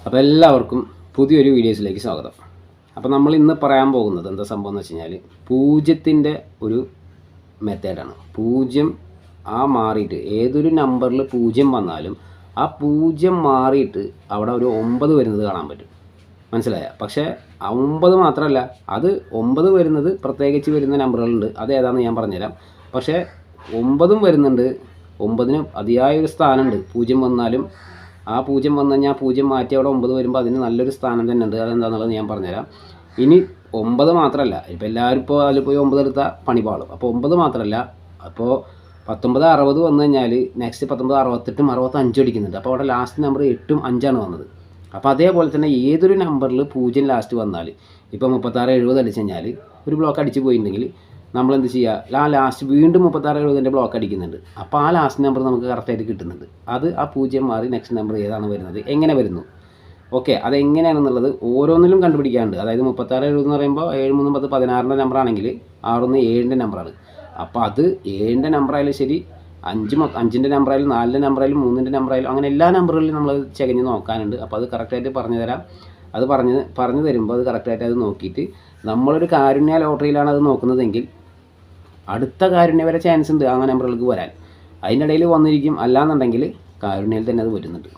അപ്പോൾ എല്ലാവർക്കും പുതിയൊരു വീഡിയോസിലേക്ക് സ്വാഗതം. അപ്പോൾ നമ്മൾ ഇന്ന് പറയാൻ പോകുന്നത് എന്താ സംഭവം എന്ന് വെച്ച് കഴിഞ്ഞാൽ പൂജ്യത്തിൻ്റെ ഒരു മെത്തേഡാണ്. പൂജ്യം മാറിയിട്ട് ഏതൊരു നമ്പറിൽ പൂജ്യം വന്നാലും ആ പൂജ്യം മാറിയിട്ട് അവിടെ ഒരു 9 വരുന്നത് കാണാൻ പറ്റും. മനസ്സിലായ? പക്ഷേ 9 മാത്രമല്ല, അത് 9 വരുന്നത് പ്രത്യേകിച്ച് വരുന്ന നമ്പറുകളുണ്ട്. അത് ഏതാണെന്ന് ഞാൻ പറഞ്ഞുതരാം. പക്ഷേ 9 വരുന്നുണ്ട്. 9ന് അതിയായൊരു സ്ഥാനമുണ്ട്. പൂജ്യം വന്നാലും ആ പൂജ്യം വന്നു കഴിഞ്ഞാൽ പൂജ്യം മാറ്റി അവിടെ 9 വരുമ്പോൾ അതിന് നല്ലൊരു സ്ഥാനം തന്നെ ഉണ്ട്. അതെന്താണെന്നുള്ളത് ഞാൻ പറഞ്ഞുതരാം. ഇനി 9 മാത്രമല്ല, ഇപ്പോൾ എല്ലാവരും ഇപ്പോൾ അതിൽ പോയി 9 എടുത്താൽ പണി പാളും. അപ്പോൾ 9 മാത്രമല്ല, അപ്പോൾ 1960 വന്നു കഴിഞ്ഞാൽ നെക്സ്റ്റ് 1968 65 അടിക്കുന്നുണ്ട്. അപ്പോൾ അവിടെ ലാസ്റ്റ് നമ്പർ 8 5 വന്നത്. അപ്പോൾ അതേപോലെ തന്നെ ഏതൊരു നമ്പറിൽ പൂജ്യം ലാസ്റ്റ് വന്നാൽ, ഇപ്പോൾ 36 70 അടിച്ചു കഴിഞ്ഞാൽ ഒരു ബ്ലോക്ക് അടിച്ച് പോയിട്ടുണ്ടെങ്കിൽ നമ്മളെന്ത് ചെയ്യുക, ആ ലാസ്റ്റ് വീണ്ടും 36 70 ബ്ലോക്ക് അടിക്കുന്നുണ്ട്. അപ്പോൾ ആ ലാസ്റ്റ് നമ്പർ നമുക്ക് കറക്റ്റായിട്ട് കിട്ടുന്നുണ്ട്. അത് ആ പൂജ്യം മാറി നെക്സ്റ്റ് നമ്പർ ഏതാണ് വരുന്നത്, എങ്ങനെ വരുന്നു, ഓക്കെ, അതെങ്ങനെയാണെന്നുള്ളത് ഓരോന്നിലും കണ്ടുപിടിക്കാറുണ്ട്. അതായത് 36 70 എന്ന് പറയുമ്പോൾ 7 3 10 16ൻ്റെ നമ്പറാണെങ്കിൽ 6 1 7ൻ്റെ നമ്പറാണ്. അപ്പോൾ അത് 7ൻ്റെ നമ്പറായാലും ശരി, 5ൻ്റെ നമ്പറായാലും 4ൻ്റെ നമ്പറായാലും 3ൻ്റെ നമ്പറായാലും അങ്ങനെ എല്ലാ നമ്പറുകളിലും നമ്മൾ ചെകഞ്ഞ് നോക്കാനുണ്ട്. അപ്പോൾ അത് കറക്റ്റായിട്ട് പറഞ്ഞു തരാം. അത് പറഞ്ഞു തരുമ്പോൾ അത് കറക്റ്റായിട്ട് അത് നോക്കിയിട്ട് നമ്മളൊരു കാരുണ്യ ലോട്ടറിയിലാണ് അത് നോക്കുന്നതെങ്കിൽ അടുത്ത കാരുണ്യ വരെ ചാൻസ് ഉണ്ട് ആ നമ്പറുകൾക്ക് വരാൻ. അതിൻ്റെ ഇടയിൽ വന്നിരിക്കും. അല്ലാന്നുണ്ടെങ്കിൽ കാരുണ്യയിൽ തന്നെ അത് വരുന്നുണ്ട്.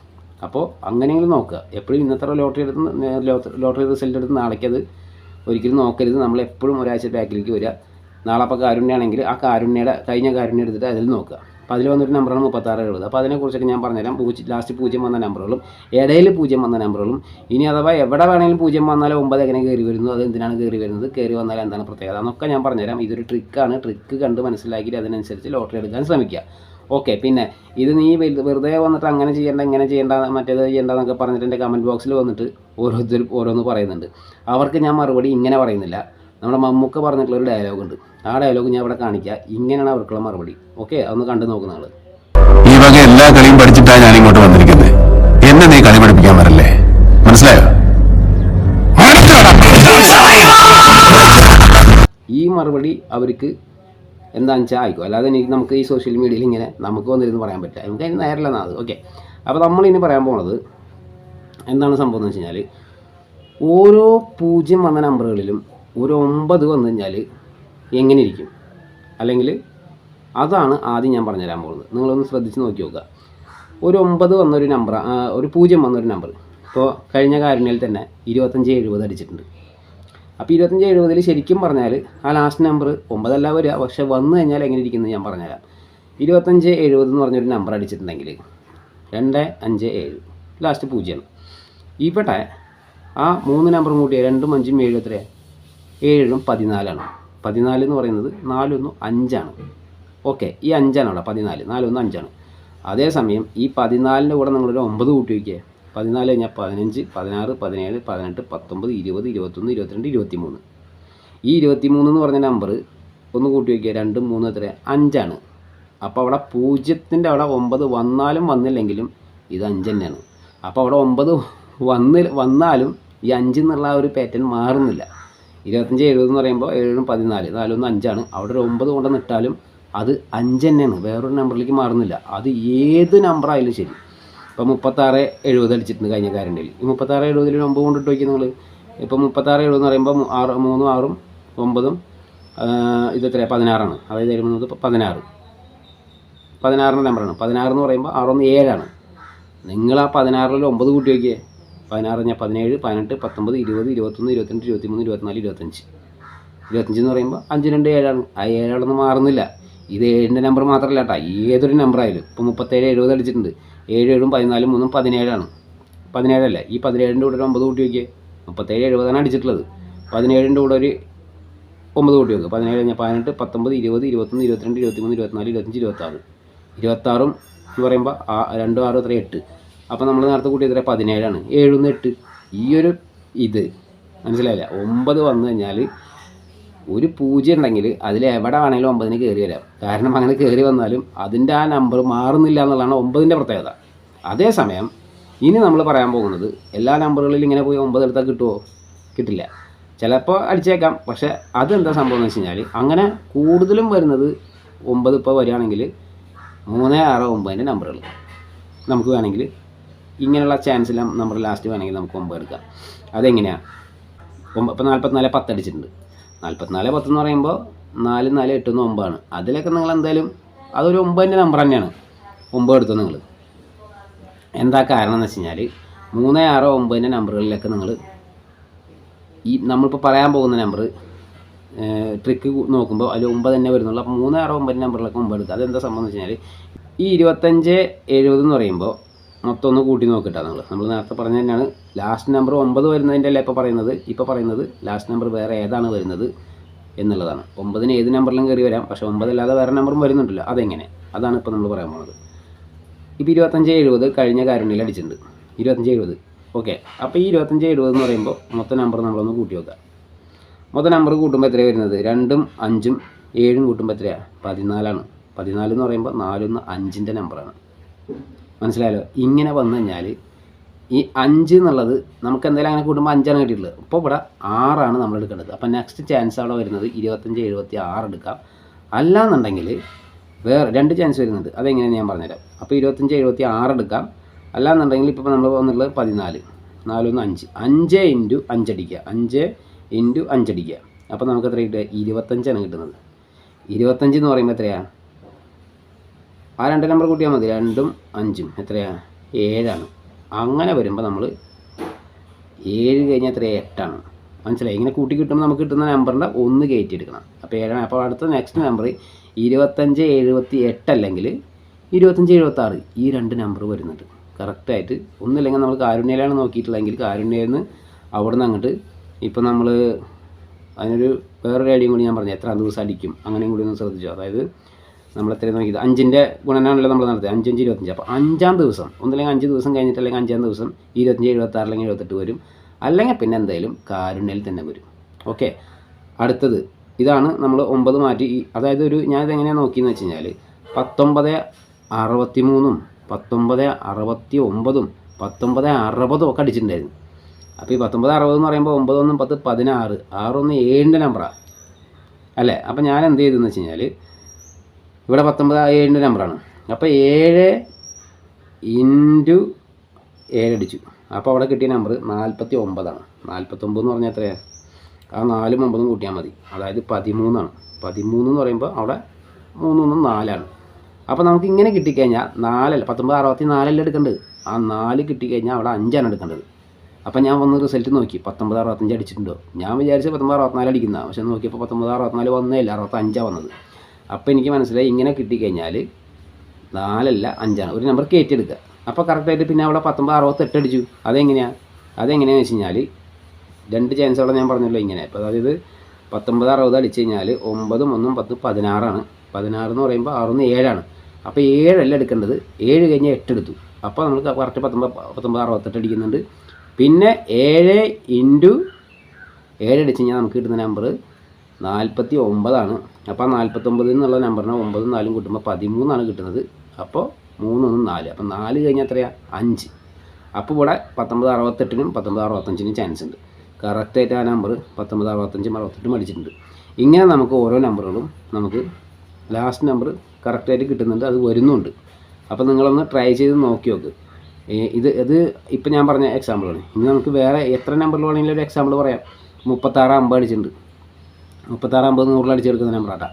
അപ്പോൾ അങ്ങനെയെങ്കിലും നോക്കുക. എപ്പോഴും ഇന്നത്തെ ലോട്ടറി റിസൾട്ട് എടുത്ത് നാളേക്കത് ഒരിക്കലും നോക്കരുത്. നമ്മളെപ്പോഴും ഒരാഴ്ച ബാക്കിലേക്ക് വരിക. നാളെ അപ്പോൾ കാരുണ്യമാണെങ്കിൽ ആ കഴിഞ്ഞ കാരുണ്യം എടുത്തിട്ട് അതിൽ നോക്കുക. അപ്പോൾ അതിൽ വന്നൊരു നമ്പറാണ് 36 70. അപ്പോൾ അതിനെക്കുറിച്ചൊക്കെ ഞാൻ പറഞ്ഞുതരാം. ലാസ്റ്റ് പൂജ്യം വന്ന നമ്പറുകളും ഇടയിൽ പൂജ്യം വന്ന നമ്പറുകളും. ഇനി അഥവാ എവിടെ വേണമെങ്കിലും പൂജ്യം വന്നാൽ 9 എങ്ങനെ കയറി വരുന്നു, അത് എന്തിനാണ് കയറി വരുന്നത്, കയറി വന്നാൽ എന്താണ് പ്രത്യേകത എന്നൊക്കെ ഞാൻ പറഞ്ഞുതരാം. ഇതൊരു ട്രിക്കാണ്. ട്രിക്ക് കണ്ട് മനസ്സിലാക്കിയിട്ട് അതിനനുസരിച്ച് ലോട്ടറി എടുക്കാൻ ശ്രമിക്കുക. ഓക്കെ. പിന്നെ ഇത് നീ വെറുതെ വന്നിട്ട് അങ്ങനെ ചെയ്യേണ്ട, ഇങ്ങനെ ചെയ്യേണ്ട, മറ്റേത് ചെയ്യേണ്ടതെന്നൊക്കെ പറഞ്ഞിട്ട് എൻ്റെ കമൻറ്റ് ബോക്സിൽ വന്നിട്ട് ഓരോരുത്തർ ഓരോന്ന് പറയുന്നുണ്ട്. അവർക്ക് ഞാൻ മറുപടി ഇങ്ങനെ പറയുന്നില്ല. നമ്മുടെ മമ്മൂക്ക പറഞ്ഞിട്ടുള്ളൊരു ഡയലോഗുണ്ട്. ആ ഡയലോഗ് ഞാൻ ഇവിടെ കാണിക്കുക. ഇങ്ങനെയാണ് അവർക്കുള്ള മറുപടി. ഓക്കെ, അതൊന്ന് കണ്ടു നോക്കുന്ന ആള്. ഈ വക എല്ലാ കളിയും പഠിച്ചിട്ടാണ് ഞാൻ ഇങ്ങോട്ട് വന്നിരിക്കുന്നത്. എന്നെ നീ കളി പഠിപ്പിക്കാൻ വരല്ലേ, മനസ്സിലായോ? ഈ മറുപടി അവർക്ക് എന്താണെന്ന് വെച്ചാൽ ആയിക്കോ. അല്ലാതെ നമുക്ക് ഈ സോഷ്യൽ മീഡിയയിൽ ഇങ്ങനെ നമുക്ക് വന്നിരുന്ന് പറയാൻ പറ്റില്ല. നമുക്ക് അതിന് നേരമല്ല അത്. ഓക്കെ. അപ്പോൾ നമ്മളിനി പറയാൻ പോകുന്നത് എന്താണ് സംഭവം എന്ന് വെച്ച് കഴിഞ്ഞാൽ, ഓരോ പൂജ്യം വന്ന നമ്പറുകളിലും ഒരു 9 വന്നു കഴിഞ്ഞാൽ എങ്ങനെ ഇരിക്കും, അല്ലെങ്കിൽ അതാണ് ആദ്യം ഞാൻ പറഞ്ഞു തരാൻ പോകുന്നത്. നിങ്ങളൊന്ന് ശ്രദ്ധിച്ച് നോക്കി നോക്കുക. ഒരു 9 വന്നൊരു നമ്പർ, ഒരു പൂജ്യം വന്നൊരു നമ്പർ ഇപ്പോൾ കഴിഞ്ഞ കാരുണ്യയിൽ തന്നെ 25 70 അടിച്ചിട്ടുണ്ട്. അപ്പോൾ 25 70 ശരിക്കും പറഞ്ഞാൽ ആ ലാസ്റ്റ് നമ്പർ 9 അല്ല വരിക. പക്ഷേ വന്നു കഴിഞ്ഞാൽ എങ്ങനെ ഇരിക്കുന്നത് ഞാൻ പറഞ്ഞുതരാം. 25 70 എന്ന് പറഞ്ഞൊരു നമ്പർ അടിച്ചിട്ടുണ്ടെങ്കിൽ 2 5 7 ലാസ്റ്റ് പൂജ്യമാണ്. ഇവിടെ ആ 3 നമ്പറും കൂട്ടിയ 2 5 7 എത്രയാണ്, 7 14ആണ്. 14 എന്ന് പറയുന്നത് 4 1 5ആണ്. ഓക്കെ, ഈ 5ആണ് അവിടെ 14, 4 1 5ആണ്. അതേസമയം ഈ 14ൻ്റെ കൂടെ നിങ്ങളൊരു 9 കൂട്ടി വയ്ക്കുക. 14 കഴിഞ്ഞാൽ 15 16 17 18 19 20 21 22 23. ഈ 23 എന്ന് പറഞ്ഞ നമ്പർ ഒന്ന് കൂട്ടി വയ്ക്കുക. 2 3 എത്ര 5ആണ്. അപ്പോൾ അവിടെ പൂജ്യത്തിൻ്റെ അവിടെ 9 വന്നാലും വന്നില്ലെങ്കിലും ഇത് 5 തന്നെയാണ്. അപ്പോൾ അവിടെ 9 വന്നാലും ഈ 5 എന്നുള്ള ആ ഒരു പാറ്റേൺ മാറുന്നില്ല. 25 70 എന്ന് പറയുമ്പോൾ 7 14 4 1 5ആണ്. അവിടെ ഒരു 9 കൊണ്ടുവന്ന് ഇട്ടാലും അത് 5 തന്നെയാണ്. വേറൊരു നമ്പറിലേക്ക് മാറുന്നില്ല. അത് ഏത് നമ്പറായാലും ശരി. ഇപ്പോൾ 36 70 അടിച്ചിട്ടുണ്ട് കഴിഞ്ഞ കാരുണ്യയിൽ. ഈ 36 70 9 കൊണ്ടിട്ട് വയ്ക്കുക നിങ്ങൾ. ഇപ്പോൾ 36 70 എന്ന് പറയുമ്പോൾ 3 6 9 ഇതെത്ര 16ആണ്. അതായത് 7 16 16ൻ്റെ നമ്പറാണ്. 16 എന്ന് പറയുമ്പോൾ 6 1 7ആണ്. നിങ്ങൾ ആ 16ൽ 9 കൂട്ടി വയ്ക്കുക. 16 17 18 19 20 21 22 23 24 25. 25 എന്ന് പറയുമ്പോൾ 5 2 7ആണ്. ആ 7 മാറുന്നില്ല. ഇത് 7ൻ്റെ നമ്പർ മാത്രമല്ല കേട്ടോ, ഏതൊരു നമ്പറായാലും. ഇപ്പോൾ 37 70 അടിച്ചിട്ടുണ്ട്. 7 7 14 3 17ആണ്. 17 അല്ല, ഈ 17ൻ്റെ കൂടെ ഒരു 9 കൂട്ടി വയ്ക്കുക. 37 70 അടിച്ചിട്ടുള്ളത്. 17ൻ്റെ കൂടെ ഒരു 9 കൂട്ടി വയ്ക്കുക. 17 കഴിഞ്ഞാൽ 18 19 20 21 22 23 24 25 26. 26 എന്ന് പറയുമ്പോൾ 2 6 എത്ര 8. അപ്പോൾ നമ്മൾ നേരത്തെ കൂട്ടി എത്ര 17ആണ്. 7 1 8. ഈ ഒരു ഇത് മനസ്സിലായില്ല. 9 വന്നു കഴിഞ്ഞാൽ ഒരു പൂജ്യം ഉണ്ടെങ്കിൽ അതിൽ എവിടെ വേണമെങ്കിലും 9ന് കയറി വരാം. കാരണം അങ്ങനെ കയറി വന്നാലും അതിൻ്റെ ആ നമ്പർ മാറുന്നില്ല എന്നുള്ളതാണ് 9ൻ്റെ പ്രത്യേകത. അതേസമയം ഇനി നമ്മൾ പറയാൻ പോകുന്നത് എല്ലാ നമ്പറുകളിലും ഇങ്ങനെ പോയി 9 എടുത്താൽ കിട്ടുമോ? കിട്ടില്ല. ചിലപ്പോൾ അടിച്ചേക്കാം. പക്ഷേ അതെന്താ സംഭവം എന്ന് വെച്ച് കഴിഞ്ഞാൽ അങ്ങനെ കൂടുതലും വരുന്നത് 9 ഇപ്പോൾ വരികയാണെങ്കിൽ 3 6 9ൻ്റെ നമ്പറുകൾ നമുക്ക് വേണമെങ്കിൽ ഇങ്ങനെയുള്ള ചാൻസിലും നമ്പർ ലാസ്റ്റ് വേണമെങ്കിൽ നമുക്ക് 9 എടുക്കാം. അതെങ്ങനെയാണ്? ഇപ്പോൾ 44 10 അടിച്ചിട്ടുണ്ട്. 44 10 എന്ന് പറയുമ്പോൾ 4 4 8 9 ആണ്. അതിലൊക്കെ നിങ്ങൾ എന്തായാലും അതൊരു 9ൻ്റെ നമ്പർ തന്നെയാണ്. 9 എടുത്തോ നിങ്ങൾ. എന്താ കാരണം എന്ന് വെച്ച് കഴിഞ്ഞാൽ 3 6 9ൻ്റെ നമ്പറുകളിലൊക്കെ നിങ്ങൾ ഈ നമ്മളിപ്പോൾ പറയാൻ പോകുന്ന നമ്പർ ട്രിക്ക് നോക്കുമ്പോൾ അതിൽ 9 തന്നെ വരുന്നുള്ളൂ. അപ്പോൾ 3 6 9 നമ്പറിലൊക്കെ 9 എടുക്കുക. അതെന്താ സംഭവം എന്ന് വെച്ച് കഴിഞ്ഞാൽ ഈ 25 70 എന്ന് പറയുമ്പോൾ മൊത്തം ഒന്ന് കൂട്ടി നോക്കിയിട്ടാണ് നമ്മൾ നേരത്തെ പറഞ്ഞ തന്നെയാണ്. ലാസ്റ്റ് നമ്പർ 9 വരുന്നതിൻ്റെ അല്ല ഇപ്പോൾ പറയുന്നത് ലാസ്റ്റ് നമ്പർ വേറെ ഏതാണ് വരുന്നത് എന്നുള്ളതാണ്. 9ന് ഏത് നമ്പറിലും കയറി വരാം, പക്ഷേ 9 അല്ലാതെ വേറെ നമ്പറും വരുന്നുണ്ടല്ലോ. അതെങ്ങനെ? അതാണ് ഇപ്പോൾ നമ്മൾ പറയാൻ പോകുന്നത്. ഇപ്പോൾ 25 70 കഴിഞ്ഞ കാരുണ്യയിൽ അടിച്ചിട്ടുണ്ട്. 25 70 ഓക്കെ. അപ്പോൾ ഈ 25 70 എന്ന് പറയുമ്പോൾ മൊത്തം നമ്പർ നമ്മളൊന്ന് കൂട്ടി വെക്കുക. മൊത്തം നമ്പർ കൂട്ടുമ്പോൾ എത്രയാണ് വരുന്നത്? 2ഉം 5ഉം 7ഉം കൂട്ടുമ്പോൾ എത്രയാണ്? 14ആണ്. 14 എന്ന് പറയുമ്പോൾ 4 1 5ൻ്റെ നമ്പറാണ്. മനസ്സിലായല്ലോ? ഇങ്ങനെ വന്നു കഴിഞ്ഞാൽ ഈ 5 എന്നുള്ളത് നമുക്ക് എന്തായാലും അങ്ങനെ കൂട്ടുമ്പോൾ 5ആണ് കിട്ടിയിട്ടുള്ളത്. ഇപ്പോൾ ഇവിടെ 6ആണ് നമ്മൾ എടുക്കേണ്ടത്. അപ്പോൾ നെക്സ്റ്റ് ചാൻസ് അവിടെ വരുന്നത് 25 76 എടുക്കാം. അല്ലാന്നുണ്ടെങ്കിൽ വേറെ 2 ചാൻസ് വരുന്നുണ്ട്. അതെങ്ങനെയാണ് ഞാൻ പറഞ്ഞുതരാം. അപ്പോൾ 25 76 എടുക്കാം. അല്ലാന്നുണ്ടെങ്കിൽ ഇപ്പോൾ നമ്മൾ വന്നിട്ടുള്ളത് 14 4 1 5 5 ഇൻറ്റു 5 അടിക്കുക. 5 ഇൻറ്റു 5 അടിക്കുക. അപ്പോൾ നമുക്ക് എത്ര കിട്ടുക? 25ആണ് കിട്ടുന്നത്. 25 എന്ന് പറയുമ്പോൾ എത്രയാണ്? ആ 2 നമ്പർ കൂട്ടിയാൽ മതി. 2ഉം 5ഉം എത്രയാണ്? 7ആണ്. അങ്ങനെ വരുമ്പോൾ നമ്മൾ 7 കഴിഞ്ഞാൽ എത്രയാണ്? 8ആണ്. മനസ്സിലായി? ഇങ്ങനെ കൂട്ടി കിട്ടുമ്പോൾ നമുക്ക് കിട്ടുന്ന നമ്പറിൻ്റെ 1 കയറ്റി എടുക്കണം. അപ്പോൾ 7ആണ്. അപ്പോൾ അടുത്ത നെക്സ്റ്റ് നമ്പർ 25 78 അല്ലെങ്കിൽ 25 76 ഈ 2 നമ്പർ വരുന്നുണ്ട് കറക്റ്റായിട്ട്. ഒന്നുമില്ലെങ്കിൽ നമ്മൾ കാരുണ്യയിലാണ് നോക്കിയിട്ടുള്ളതെങ്കിൽ കാരുണ്യയിൽ നിന്ന് അവിടെ നിന്ന് അങ്ങോട്ട് ഇപ്പോൾ നമ്മൾ അതിനൊരു വേറൊരു ഐഡിയയും കൂടി ഞാൻ പറഞ്ഞു, എത്ര ദിവസം അടിക്കും അങ്ങനെയും കൂടി ഒന്ന് ശ്രദ്ധിച്ചു. അതായത് നമ്മൾ എത്രയും നോക്കിയത് 5ൻ്റെ ഗുണനാണല്ലോ നമ്മൾ നടത്തിയത്. 5 5 25. അപ്പോൾ 5-ാം ദിവസം ഒന്നില്ലെങ്കിൽ 5 ദിവസം കഴിഞ്ഞിട്ട് അല്ലെങ്കിൽ 5-ാം ദിവസം 25 76 അല്ലെങ്കിൽ 78 വരും. അല്ലെങ്കിൽ പിന്നെ എന്തായാലും കാരുണ്യയിൽ തന്നെ വരും. ഓക്കെ. അടുത്തത് ഇതാണ് നമ്മൾ 9 മാറ്റി. അതായത് ഞാൻ ഇതെങ്ങനെയാണ് നോക്കിയെന്ന് വെച്ച് കഴിഞ്ഞാൽ 19 63ഉം 19 69ഉം 19 60ഉം ഒക്കെ അടിച്ചിട്ടുണ്ടായിരുന്നു. അപ്പോൾ ഈ 19 60 എന്ന് പറയുമ്പോൾ 9 1 10 16 6 1 7ൻ്റെ നമ്പറാണ് അല്ലേ? അപ്പോൾ ഞാൻ എന്ത് ചെയ്തെന്ന് വെച്ച് കഴിഞ്ഞാൽ ഇവിടെ 19 7ൻ്റെ നമ്പറാണ്. അപ്പോൾ 7 ഇൻറ്റു 7 അടിച്ചു. അപ്പോൾ അവിടെ കിട്ടിയ നമ്പർ 49ആണ്. 49 എന്ന് പറഞ്ഞാൽ എത്രയാണ്? ആ 4ഉം 9ഉം കൂട്ടിയാൽ മതി. അതായത് 13ആണ്. 13 എന്ന് പറയുമ്പോൾ അവിടെ 3 1 4ആണ്. അപ്പോൾ നമുക്ക് ഇങ്ങനെ കിട്ടിക്കഴിഞ്ഞാൽ 4 19 64 എടുക്കേണ്ടത്. ആ 4 കിട്ടിക്കഴിഞ്ഞാൽ അവിടെ 5ആണ് എടുക്കേണ്ടത്. അപ്പോൾ ഞാൻ വന്ന് റിസൾട്ട് നോക്കി 19 65 അടിച്ചിട്ടുണ്ടോ? ഞാൻ വിചാരിച്ച് 19 64 അടിക്കുന്നതാണ്. പക്ഷെ നോക്കിയപ്പോൾ 19 64 വന്നേ ഇല്ല, 65 വന്നത്. അപ്പോൾ എനിക്ക് മനസ്സിലായി ഇങ്ങനെ കിട്ടിക്കഴിഞ്ഞാൽ 4 അല്ല 5ആണ്. ഒരു നമ്പർ കയറ്റിയെടുക്കുക. അപ്പോൾ കറക്റ്റായിട്ട് പിന്നെ അവിടെ 19 68 അടിച്ചു. അതെങ്ങനെയാണെന്ന് വെച്ച് കഴിഞ്ഞാൽ 2 ചാൻസ് അവിടെ ഞാൻ പറഞ്ഞല്ലോ ഇങ്ങനെ. അപ്പോൾ അതായത് 19 60 അടിച്ച് കഴിഞ്ഞാൽ 9 1 10 16ആണ്. 16 എന്ന് പറയുമ്പോൾ 6 1 7ആണ്. അപ്പോൾ 7 അല്ല എടുക്കേണ്ടത്. 7 കഴിഞ്ഞാൽ 8 എടുത്തു. അപ്പോൾ നമ്മൾ കറക്റ്റ് 19 68 അടിക്കുന്നുണ്ട്. പിന്നെ 7 ഇൻറ്റു 7 അടിച്ച് കഴിഞ്ഞാൽ നമുക്ക് കിട്ടുന്ന നമ്പർ 49ആണ്. അപ്പോൾ 49 എന്നുള്ള നമ്പറിനെ 9 4 കൂട്ടുമ്പോൾ 13ആണ് കിട്ടുന്നത്. അപ്പോൾ 3 1 4. അപ്പോൾ 4 കഴിഞ്ഞാൽ എത്രയാണ്? 5. അപ്പോൾ ഇവിടെ 19 68നും 19 65നും ചാൻസ് ഉണ്ട്. കറക്റ്റായിട്ട് ആ നമ്പർ 19 65 68 അടിച്ചിട്ടുണ്ട്. ഇങ്ങനെ നമുക്ക് ഓരോ നമ്പറുകളും നമുക്ക് ലാസ്റ്റ് നമ്പർ കറക്റ്റായിട്ട് കിട്ടുന്നുണ്ട്. അത് വരുന്നുണ്ട്. അപ്പോൾ നിങ്ങളൊന്ന് ട്രൈ ചെയ്ത് നോക്കി നോക്ക്. ഇത് ഇപ്പം ഞാൻ പറഞ്ഞ എക്സാമ്പിളാണ്. ഇനി നമുക്ക് വേറെ എത്ര നമ്പറിൽ വേണമെങ്കിലും ഒരു എക്സാമ്പിൾ പറയാം. 36 50 അടിച്ചിട്ടുണ്ട്. 36 50 100 അടിച്ചെടുക്കുന്ന നമ്പറാട്ടാ.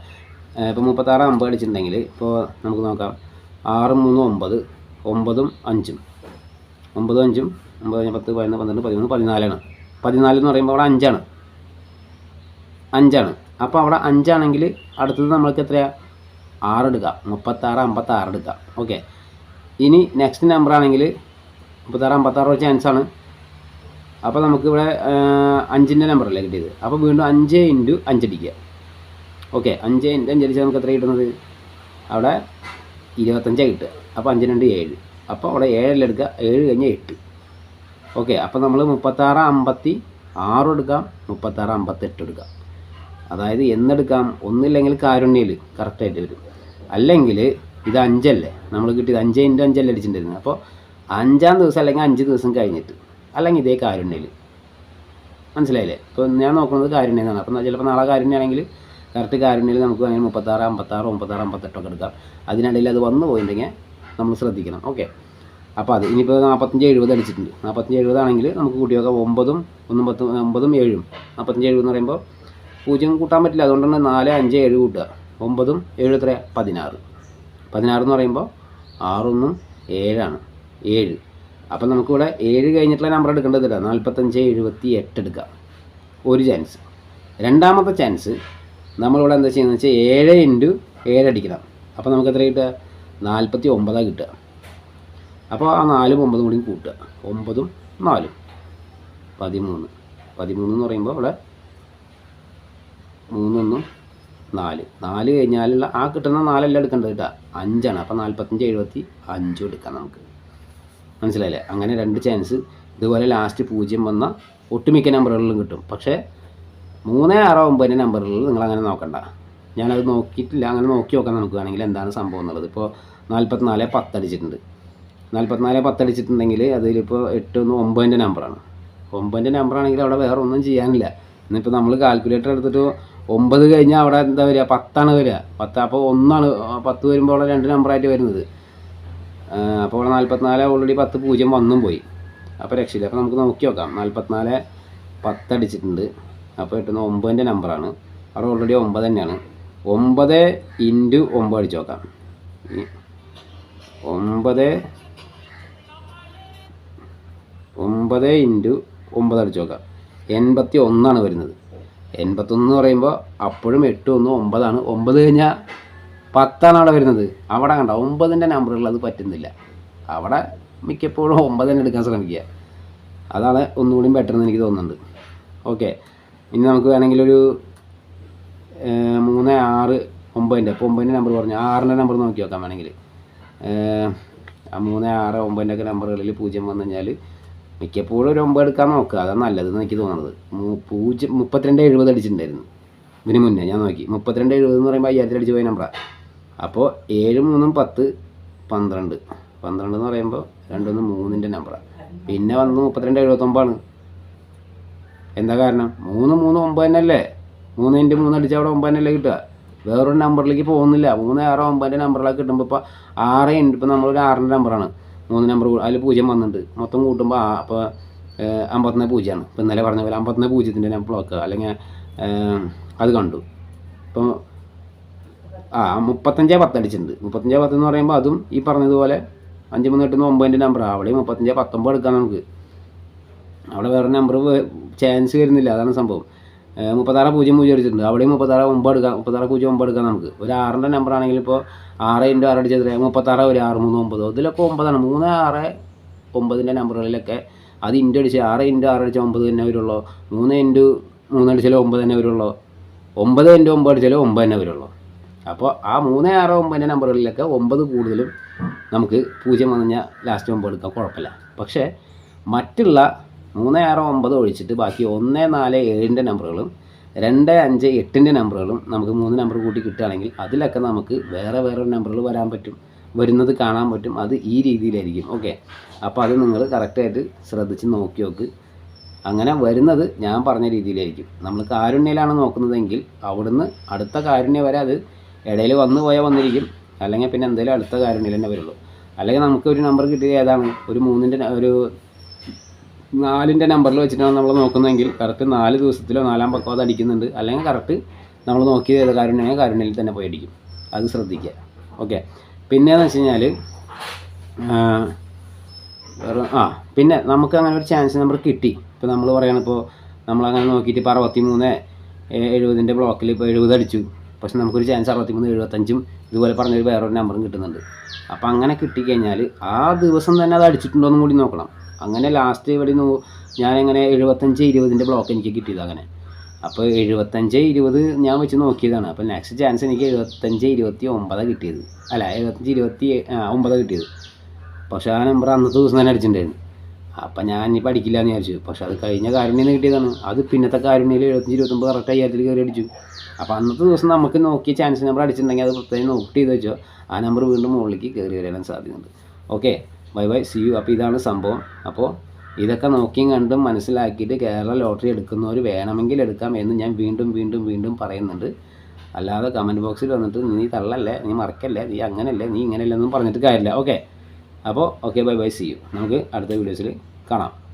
ഇപ്പോൾ 36 50 അടിച്ചിട്ടുണ്ടെങ്കിൽ ഇപ്പോൾ നമുക്ക് നോക്കാം. 6 3 9 9ഉം 5ഉം 9 5ഉം 9 10 11 12 13 14ആണ്. 14 എന്ന് പറയുമ്പോൾ അവിടെ 5ആണ്. അപ്പോൾ അവിടെ 5 ആണെങ്കിൽ അടുത്തത് നമ്മൾക്ക് എത്രയാണ്? 6 എടുക്കാം. 36 56 എടുക്കാം. ഓക്കെ. ഇനി നെക്സ്റ്റ് നമ്പർ ആണെങ്കിൽ 36 56 ചാൻസാണ്. അപ്പോൾ നമുക്കിവിടെ 5ൻ്റെ നമ്പറല്ലേ കിട്ടിയത്. അപ്പോൾ വീണ്ടും 5 ഇൻറ്റു 5 അടിക്കുക. ഓക്കെ. 5 ഇൻറ്റു 5 അടിച്ചാൽ നമുക്ക് എത്ര കിട്ടുന്നത്? അവിടെ 25 കിട്ടുക. അപ്പോൾ 5 2 7. അപ്പോൾ അവിടെ 7 എടുക്കുക. 7 കഴിഞ്ഞാൽ 8. ഓക്കെ. അപ്പോൾ നമ്മൾ 36 56 എടുക്കാം. 36 58 എടുക്കാം. അതായത് എന്നെടുക്കാം? ഒന്നില്ലെങ്കിൽ കാരുണ്യയിൽ കറക്റ്റായിട്ട് വരും. അല്ലെങ്കിൽ ഇത് 5 അല്ലേ നമ്മൾ കിട്ടിയത്? 5 ഇൻറ്റു 5 അല്ലേ അടിച്ചിട്ടുണ്ടായിരുന്നത്. അപ്പോൾ 5-ാം ദിവസം അല്ലെങ്കിൽ 5 ദിവസം കഴിഞ്ഞിട്ട് അല്ലെങ്കിൽ ഇതേ കാരുണ്യയിൽ. മനസ്സിലായില്ലേ? ഇപ്പോൾ ഞാൻ നോക്കുന്നത് കാരുണ്യമാണ്. അപ്പോൾ ചിലപ്പോൾ നാളെ കാരുണ്യമാണെങ്കിൽ കറക്റ്റ് കാരുണ്യയിൽ നമുക്ക് വേണമെങ്കിൽ 36 56 96 58 ഒക്കെ എടുക്കാം. അതിനിടയിൽ അത് വന്നു പോയിട്ടുണ്ടെങ്കിൽ നമ്മൾ ശ്രദ്ധിക്കണം. ഓക്കെ. അപ്പോൾ അത് ഇനിയിപ്പോൾ 45-70 അടിച്ചിട്ടുണ്ട്. 45-70 ആണെങ്കിൽ നമുക്ക് കൂട്ടി നോക്കാം. 9ഉം 1 10 9ഉം 7ഉം 45-70 എന്ന് പറയുമ്പോൾ 0 കൂട്ടാൻ പറ്റില്ല. അതുകൊണ്ടാണ് 4 5 7 കൂട്ടുക. 9ഉം 7 എത്രയാണ്? 16. 16 എന്ന് പറയുമ്പോൾ 6 7 അപ്പം നമുക്കിവിടെ 7 കഴിഞ്ഞിട്ടുള്ള നമ്പർ എടുക്കേണ്ടതില്ല. 45 78 എടുക്കാം. ഒരു ചാൻസ്. രണ്ടാമത്തെ ചാൻസ് നമ്മളിവിടെ എന്താ ചെയ്യുന്നത് വെച്ചാൽ 7 × 7 അടിക്കണം. അപ്പോൾ നമുക്ക് എത്ര കിട്ടുക? 49 കിട്ടുക. അപ്പോൾ ആ 4ഉം 9ഉം കൂടി കൂട്ടുക. 9ഉം 4ഉം 13. 13 എന്ന് പറയുമ്പോൾ ഇവിടെ 3 1 4. 4 കഴിഞ്ഞാലുള്ള ആ കിട്ടുന്ന 4 അല്ല എടുക്കേണ്ടത് കേട്ടോ, 5ആണ്. അപ്പോൾ 45 75 എടുക്കാം നമുക്ക്. മനസ്സിലായില്ലേ? അങ്ങനെ 2 ചാൻസ്. ഇതുപോലെ ലാസ്റ്റ് 0 വന്ന ഒട്ടുമിക്ക നമ്പറുകളിലും കിട്ടും. പക്ഷേ 3 6 9 നമ്പറുകളിൽ നിങ്ങളങ്ങനെ നോക്കണ്ട. ഞാനത് നോക്കിയിട്ടില്ല. അങ്ങനെ നോക്കി നോക്കാൻ നമുക്ക് വേണമെങ്കിൽ എന്താണ് സംഭവം എന്നുള്ളത്. ഇപ്പോൾ 44 10 അടിച്ചിട്ടുണ്ട്. 44 10 അടിച്ചിട്ടുണ്ടെങ്കിൽ അതിലിപ്പോൾ 8 1 9ൻ്റെ നമ്പറാണ്. 9ൻ്റെ നമ്പറാണെങ്കിൽ അവിടെ വേറെ ഒന്നും ചെയ്യാനില്ല. ഇന്നിപ്പോൾ നമ്മൾ കാൽക്കുലേറ്റർ എടുത്തിട്ട് 9 കഴിഞ്ഞാൽ അവിടെ എന്താ വരിക? 10 വരിക. 10 അപ്പോൾ 1 10 വരുമ്പോൾ അവിടെ 2 നമ്പറായിട്ട് വരുന്നത്. അപ്പോൾ ഇവിടെ 44 ഓൾറെഡി 10 0 വന്നും പോയി. അപ്പോൾ രക്ഷയില്ല. അപ്പോൾ നമുക്ക് നോക്കി നോക്കാം. 44 10 അടിച്ചിട്ടുണ്ട്. അപ്പോൾ കിട്ടുന്ന 9ൻ്റെ നമ്പറാണ്. അവിടെ ഓൾറെഡി 9 തന്നെയാണ്. 9 × 9 അടിച്ച് നോക്കാം. 9 × 9 അടിച്ച് നോക്കാം. 81 വരുന്നത്. 81 എന്ന് പറയുമ്പോൾ അപ്പോഴും 8 1 9ആണ്. 9 കഴിഞ്ഞാൽ 10 അവിടെ വരുന്നത്. അവിടെ കണ്ട 9ൻ്റെ നമ്പറുകൾ അത് പറ്റുന്നില്ല. അവിടെ മിക്കപ്പോഴും 9 തന്നെ എടുക്കാൻ ശ്രമിക്കുക. അതാണ് ഒന്നുകൂടി ബെറ്റർ എന്ന് എനിക്ക് തോന്നുന്നുണ്ട്. ഓക്കെ, ഇനി നമുക്ക് വേണമെങ്കിലൊരു 3 6 9ൻ്റെ ഇപ്പോൾ 9ൻ്റെ നമ്പർ പറഞ്ഞു. 6ൻ്റെ നമ്പർ നോക്കി നോക്കാം വേണമെങ്കിൽ. 3 6 9ൻ്റെ ഒക്കെ നമ്പറുകളിൽ 0 വന്നു കഴിഞ്ഞാൽ മിക്കപ്പോഴും ഒരു 9 എടുക്കാൻ നോക്കുക. അതാണ് നല്ലതെന്ന് എനിക്ക് തോന്നുന്നത്. 32 70 അടിച്ചിട്ടുണ്ടായിരുന്നു ഇതിന് മുന്നേ. ഞാൻ നോക്കി 32 70 എന്ന് പറയുമ്പോൾ 5000 അടിച്ച് പോയ നമ്പറാണ്. അപ്പോൾ 7 3 10 12. 12 എന്ന് പറയുമ്പോൾ 2 1 3ൻ്റെ നമ്പറാണ്. പിന്നെ വന്ന് 32 79ആണ്. എന്താ കാരണം? 3 3 9 തന്നെയല്ലേ. 3 × 3 അടിച്ചാൽ അവിടെ 9 തന്നെയല്ലേ കിട്ടുക. വേറൊരു നമ്പറിലേക്ക് പോകുന്നില്ല. 3 6 9ൻ്റെ നമ്പറിലേക്ക് കിട്ടുമ്പോൾ ഇപ്പോൾ 6 × ഇപ്പോൾ നമ്മളൊരു 6ൻ്റെ നമ്പറാണ്. 3 നമ്പർ അതിൽ 0 വന്നിട്ടുണ്ട്. മൊത്തം കൂട്ടുമ്പോൾ അപ്പോൾ 51 0ആണ്. ഇപ്പോൾ ഇന്നലെ പറഞ്ഞ പോലെ 51 0ൻ്റെ നമ്പർ നോക്കുക. അല്ലെങ്കിൽ അത് കണ്ടു. ഇപ്പോൾ 35 10 അടിച്ചിട്ടുണ്ട്. 35 10 എന്ന് പറയുമ്പോൾ അതും ഈ പറഞ്ഞതുപോലെ 5 3 8 9ൻ്റെ നമ്പറാണ്. അവിടെയും 35 19 എടുക്കാം നമുക്ക്. അവിടെ വേറെ നമ്പർ ചാൻസ് വരുന്നില്ല. അതാണ് സംഭവം. 36 0 0 അടിച്ചിട്ടുണ്ട്. അവിടെയും 36 9 എടുക്കാം. 36 0 9 എടുക്കാം നമുക്ക്. ഒരു 6ൻ്റെ നമ്പർ ആണെങ്കിൽ ഇപ്പോൾ 6 × 6 അടിച്ചത് 36 ഒരു 6 3 9. ഇതിലൊക്കെ 9ആണ്. 3 6 9ൻ്റെ നമ്പറുകളിലൊക്കെ അത് ഇൻറ്റു അടിച്ച് 6 × 6 അടിച്ചാൽ 9 തന്നെ വരുള്ളൂ. 3 × 3 അടിച്ചാലും 9 തന്നെ വരുള്ളൂ. 9 × 9 അടിച്ചാലും 9 തന്നെ വരുള്ളൂ. അപ്പോൾ ആ 3 6 9ൻ്റെ നമ്പറുകളിലൊക്കെ 9 കൂടുതലും നമുക്ക് 0 വന്നു കഴിഞ്ഞാൽ ലാസ്റ്റ് 9 എടുക്കാം, കുഴപ്പമില്ല. പക്ഷേ മറ്റുള്ള 3 6 9 ഒഴിച്ചിട്ട് ബാക്കി 1 4 7ൻ്റെ നമ്പറുകളും 2 5 8ൻ്റെ നമ്പറുകളും നമുക്ക് 3 നമ്പർ കൂട്ടി കിട്ടുകയാണെങ്കിൽ അതിലൊക്കെ നമുക്ക് വേറെ നമ്പറുകൾ വരാൻ പറ്റും, വരുന്നത് കാണാൻ പറ്റും. അത് ഈ രീതിയിലായിരിക്കും. ഓക്കെ, അപ്പോൾ അത് നിങ്ങൾ കറക്റ്റായിട്ട് ശ്രദ്ധിച്ച് നോക്കി നോക്ക്. അങ്ങനെ വരുന്നത് ഞാൻ പറഞ്ഞ രീതിയിലായിരിക്കും. നമ്മൾ കാരുണ്യയിലാണ് നോക്കുന്നതെങ്കിൽ അവിടുന്ന് അടുത്ത കാരുണ്യം വരെ അത് ഇടയിൽ വന്നിരിക്കും. അല്ലെങ്കിൽ പിന്നെ എന്തെങ്കിലും അടുത്ത കാരുണ്യം തന്നെ വരുള്ളൂ. അല്ലെങ്കിൽ നമുക്ക് ഒരു നമ്പർ കിട്ടിയത് ഏതാണ്? ഒരു 4ൻ്റെ നമ്പറിൽ വെച്ചിട്ടാണ് നമ്മൾ നോക്കുന്നതെങ്കിൽ കറക്റ്റ് 4 ദിവസത്തിലോ 4-ാം പക്കം അത് അടിക്കുന്നുണ്ട്. അല്ലെങ്കിൽ കറക്റ്റ് നമ്മൾ നോക്കിയത് ഏത് കാരുണ്യയിൽ തന്നെ പോയി അടിക്കും. അത് ശ്രദ്ധിക്കുക. ഓക്കെ, പിന്നെയെന്ന് വെച്ച് കഴിഞ്ഞാൽ പിന്നെ നമുക്ക് അങ്ങനെ ഒരു ചാൻസ് നമ്പർ കിട്ടി. ഇപ്പോൾ നമ്മൾ പറയുകയാണ്, ഇപ്പോൾ നമ്മളങ്ങനെ നോക്കിയിട്ട് ഇപ്പോൾ 63 70ൻ്റെ ബ്ലോക്കിൽ ഇപ്പോൾ 70 അടിച്ചു. പക്ഷെ നമുക്കൊരു ചാൻസ് 63 75 ഇതുപോലെ പറഞ്ഞൊരു വേറൊരു നമ്പറും കിട്ടുന്നുണ്ട്. അപ്പോൾ അങ്ങനെ കിട്ടിക്കഴിഞ്ഞാൽ ആ ദിവസം തന്നെ അത് അടിച്ചിട്ടുണ്ടോ എന്നും കൂടി നോക്കണം. അങ്ങനെ ലാസ്റ്റ് ഇവിടെ ഞാനെങ്ങനെ 75 20ൻ്റെ ബ്ലോക്ക് എനിക്ക് കിട്ടിയത് അങ്ങനെ. അപ്പോൾ 75 20 ഞാൻ വെച്ച് നോക്കിയതാണ്. അപ്പോൾ നെക്സ്റ്റ് ചാൻസ് എനിക്ക് 75 29 കിട്ടിയത്. അല്ല 75 29 കിട്ടിയത്. പക്ഷേ ആ നമ്പർ അന്നത്തെ ദിവസം തന്നെ അടിച്ചിട്ടുണ്ടായിരുന്നു. അപ്പം ഞാൻ ഇനി പഠിക്കില്ല എന്ന് വിചാരിച്ചു. പക്ഷെ അത് കഴിഞ്ഞ കാരുണ്യം കിട്ടിയതാണ്. അത് പിന്നത്തെ കാരുണ്യയിൽ 75 29 കറക്റ്റ് 5000 കയറി അടിച്ചു. അപ്പോൾ അന്നത്തെ ദിവസം നമുക്ക് നോക്കിയ ചാൻസ് നമ്പർ അടിച്ചിട്ടുണ്ടെങ്കിൽ അത് പ്രത്യേകം നോട്ട് ചെയ്ത് വെച്ചോ, ആ നമ്പർ വീണ്ടും മുകളിലേക്ക് കയറി വരാൻ സാധ്യതയുണ്ട്. Okay, bye see you. അപ്പോൾ ഇതാണ് സംഭവം. അപ്പോൾ ഇതൊക്കെ നോക്കിയും കണ്ടും മനസ്സിലാക്കിയിട്ട് കേരള ലോട്ടറി എടുക്കുന്നവർ വേണമെങ്കിൽ എടുക്കാം എന്ന് ഞാൻ വീണ്ടും പറയുന്നുണ്ട്. അല്ലാതെ കമൻറ്റ് ബോക്സിൽ വന്നിട്ട് നീ തള്ളല്ലേ, നീ മറക്കല്ലേ, നീ അങ്ങനെയല്ലേ, നീ ഇങ്ങനെയല്ലേ എന്നും പറഞ്ഞിട്ട് കാര്യമില്ല. ഓക്കെ, അപ്പോൾ okay bye bye, see you. നമുക്ക് അടുത്ത വീഡിയോസിൽ കാണാം.